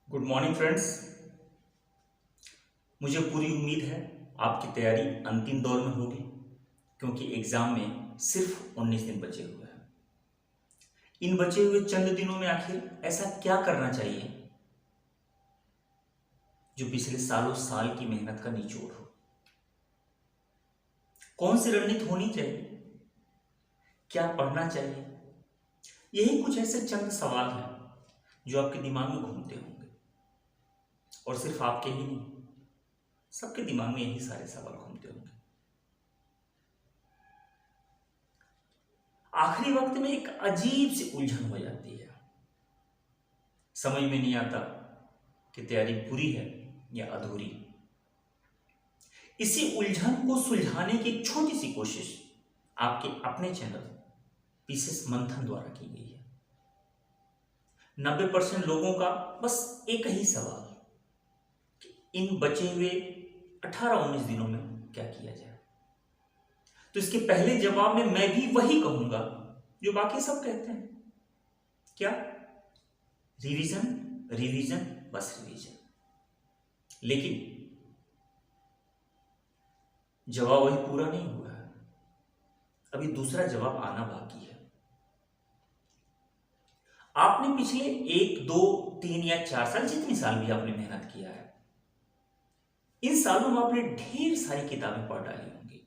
Good morning friends. मुझे पूरी उम्मीद है आपकी तैयारी अंतिम दौर में होगी, क्योंकि एग्जाम में सिर्फ 19 दिन बचे हुए हैं। इन बचे हुए चंद दिनों में आखिर ऐसा क्या करना चाहिए जो पिछले सालों साल की मेहनत का निचोड़ हो? कौन सी रणनीति होनी चाहिए? क्या पढ़ना चाहिए? यही कुछ ऐसे चंद सवाल हैं जो आपके दिमाग में घूमते होंगे, और सिर्फ आपके ही नहीं, सबके दिमाग में यही सारे सवाल घूमते होंगे। आखिरी वक्त में एक अजीब सी उलझन हो जाती है। समझ में नहीं आता कि तैयारी पूरी है या अधूरी। इसी उलझन को सुलझाने की एक छोटी सी कोशिश आपके अपने चैनल पीसेस मंथन द्वारा की गई है। 90% लोगों का बस एक ही सवाल कि इन बचे हुए 18-19 दिनों में क्या किया जाए। तो इसके पहले जवाब में मैं भी वही कहूंगा जो बाकी सब कहते हैं। क्या? रिवीजन, रिवीजन, बस रिवीजन। लेकिन जवाब वही पूरा नहीं हुआ है, अभी दूसरा जवाब आना बाकी है। आपने पिछले 1, 2, 3 या 4 साल, जितनी साल भी आपने मेहनत किया है, इन सालों में आपने ढेर सारी किताबें पढ़ डाली होंगी।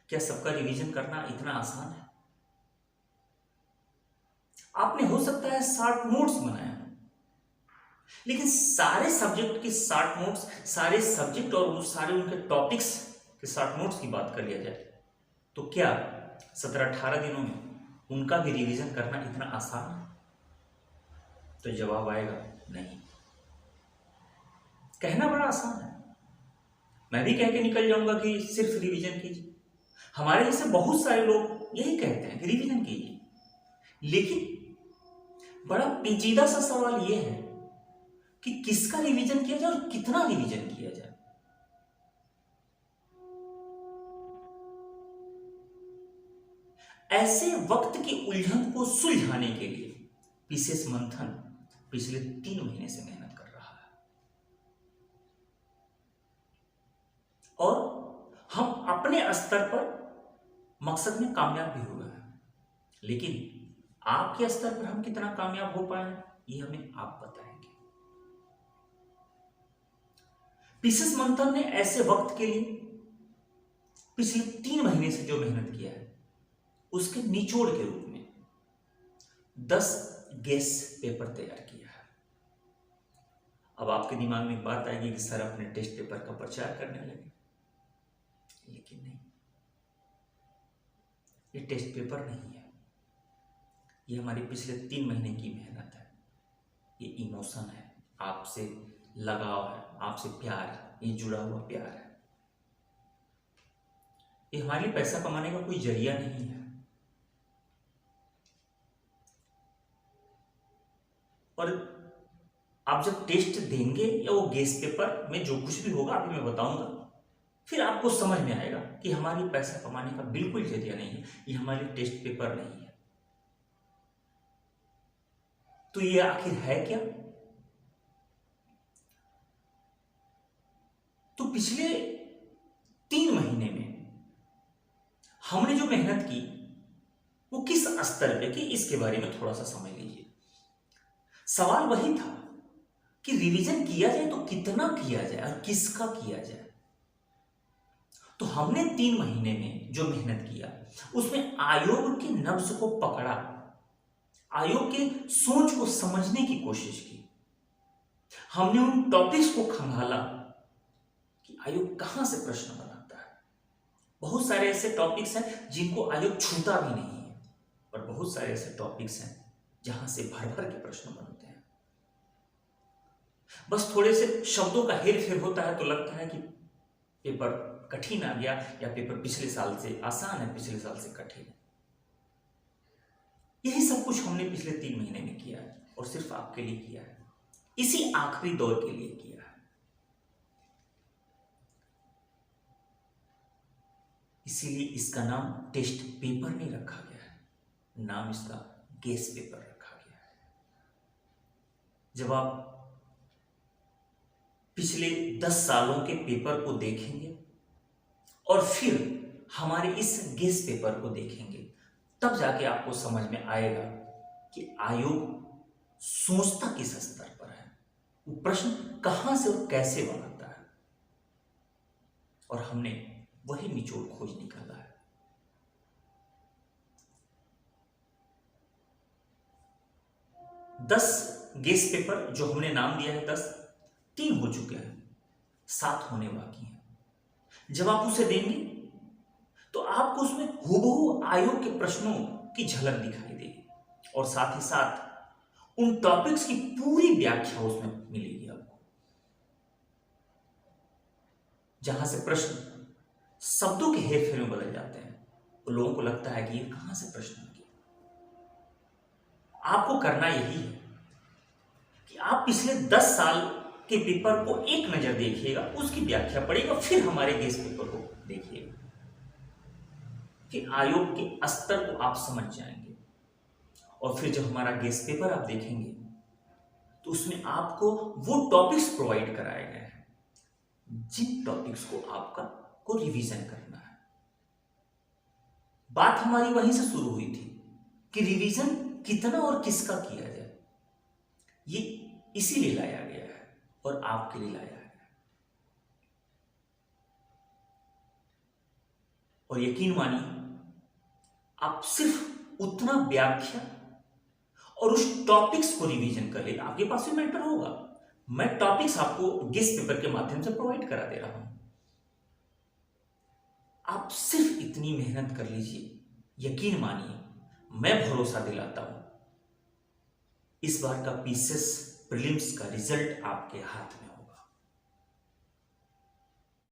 क्या सबका रिवीजन करना इतना आसान है? आपने हो सकता है 60 नोट्स बनाए, लेकिन सारे सब्जेक्ट के 60 नोट्स, सारे सब्जेक्ट और वो सारे उनके टॉपिक्स के 60 नोट्स की बात कर लिया जाए तो क्या 17-18 दिनों में उनका भी रिवीजन करना इतना आसान है? तो जवाब आएगा नहीं। कहना बड़ा आसान है, मैं भी कह के निकल जाऊंगा कि सिर्फ रिवीजन कीजिए। हमारे जैसे बहुत सारे लोग यही कहते हैं कि रिवीजन कीजिए, लेकिन बड़ा पेचीदा सा सवाल यह है कि किसका रिवीजन किया जाए और कितना रिवीजन किया जाए। ऐसे वक्त की उलझन को सुलझाने के लिए पीसेस मंथन पिछले 3 महीने से मेहनत कर रहा है, और हम अपने स्तर पर मकसद में कामयाब भी हुए हैं। लेकिन आपके स्तर पर हम कितना कामयाब हो पाए हैं, ये हमें आप बताएंगे। पीसेस मंथन ने ऐसे वक्त के लिए पिछले 3 महीने से जो मेहनत किया है, उसके निचोड़ के रूप में 10 गेस पेपर तैयार किया है। अब आपके दिमाग में एक बात आएगी कि सर अपने टेस्ट पेपर का प्रचार करने लगे, लेकिन नहीं, ये टेस्ट पेपर नहीं है, ये हमारी पिछले 3 महीने की मेहनत है। ये इमोशन है, आपसे लगाव है, आपसे प्यार है, ये जुड़ा हुआ प्यार है। ये हमारे लिए पैसा कमाने का कोई जरिया नहीं है। और आप जब टेस्ट देंगे या वो गेस पेपर में जो कुछ भी होगा अभी मैं बताऊंगा, फिर आपको समझ में आएगा कि हमारी पैसा कमाने का बिल्कुल जरिया नहीं है, ये हमारे टेस्ट पेपर नहीं है। तो ये आखिर है क्या? तो पिछले 3 महीने में हमने जो मेहनत की वो किस स्तर पे की, इसके बारे में थोड़ा सा समझ लीजिए। सवाल वही था कि रिवीजन किया जाए तो कितना किया जाए और किसका किया जाए। तो हमने 3 महीने में जो मेहनत किया उसमें आयोग के नब्ज को पकड़ा, आयोग के सोच को समझने की कोशिश की। हमने उन टॉपिक्स को खंगाला कि आयोग कहां से प्रश्न बनाता है। बहुत सारे ऐसे टॉपिक्स हैं जिनको आयोग छूता भी नहीं है, और बहुत सारे ऐसे टॉपिक्स हैं जहां से भर भर के प्रश्न बनते हैं। बस थोड़े से शब्दों का हेर फेर होता है तो लगता है कि पेपर कठिन आ गया, या पेपर पिछले साल से आसान है, पिछले साल से कठिन है। यही सब कुछ हमने पिछले 3 महीने में किया है, और सिर्फ आपके लिए किया है, इसी आखिरी दौर के लिए किया है। इसीलिए इसका नाम टेस्ट पेपर नहीं रखा गया है, नाम इसका गेस पेपर रखा गया है। जब आप पिछले 10 सालों के पेपर को देखेंगे और फिर हमारे इस गेस पेपर को देखेंगे, तब जाके आपको समझ में आएगा कि आयोग सोचता किस स्तर पर है, वो प्रश्न कहां से और कैसे बनाता है। और हमने वही निचोड़ खोज निकाला है। 10 गेस पेपर जो हमने नाम दिया है 10, 3 हो चुके हैं, 7 होने बाकी हैं। जब आप उसे देंगे तो आपको उसमें हूबहू आयोग के प्रश्नों की झलक दिखाई देगी और साथ ही साथ उन टॉपिक्स की पूरी व्याख्या उसमें मिलेगी आपको। जहां से प्रश्न शब्दों के हेरफेर में बदल जाते हैं तो लोगों को लगता है कि ये कहां से प्रश्न आ गया। आपको करना यही है कि आप पिछले 10 साल के पेपर को एक नजर देखिएगा, उसकी व्याख्या पढ़िएगा, फिर हमारे गेस पेपर को देखिएगा, कि आयोग के स्तर को आप समझ जाएंगे। और फिर जब हमारा गेस पेपर आप देखेंगे तो उसमें आपको वो टॉपिक्स प्रोवाइड कराए गए हैं जिन टॉपिक्स को आपका को रिवीजन करना है। बात हमारी वहीं से शुरू हुई थी कि रिवीजन कितना और किसका किया जाए, ये इसीलिए लाया गया है और आपके लिए लाया है। और यकीन मानिए, आप सिर्फ उतना व्याख्या और उस टॉपिक्स को रिवीजन कर ले, आपके पास भी मेंटर होगा। मैं टॉपिक्स आपको गेस पेपर के माध्यम से प्रोवाइड करा दे रहा हूं। आप सिर्फ इतनी मेहनत कर लीजिए, यकीन मानिए, मैं भरोसा दिलाता हूं, इस बार का पीसीएस प्रीलिम्स का रिजल्ट आपके हाथ में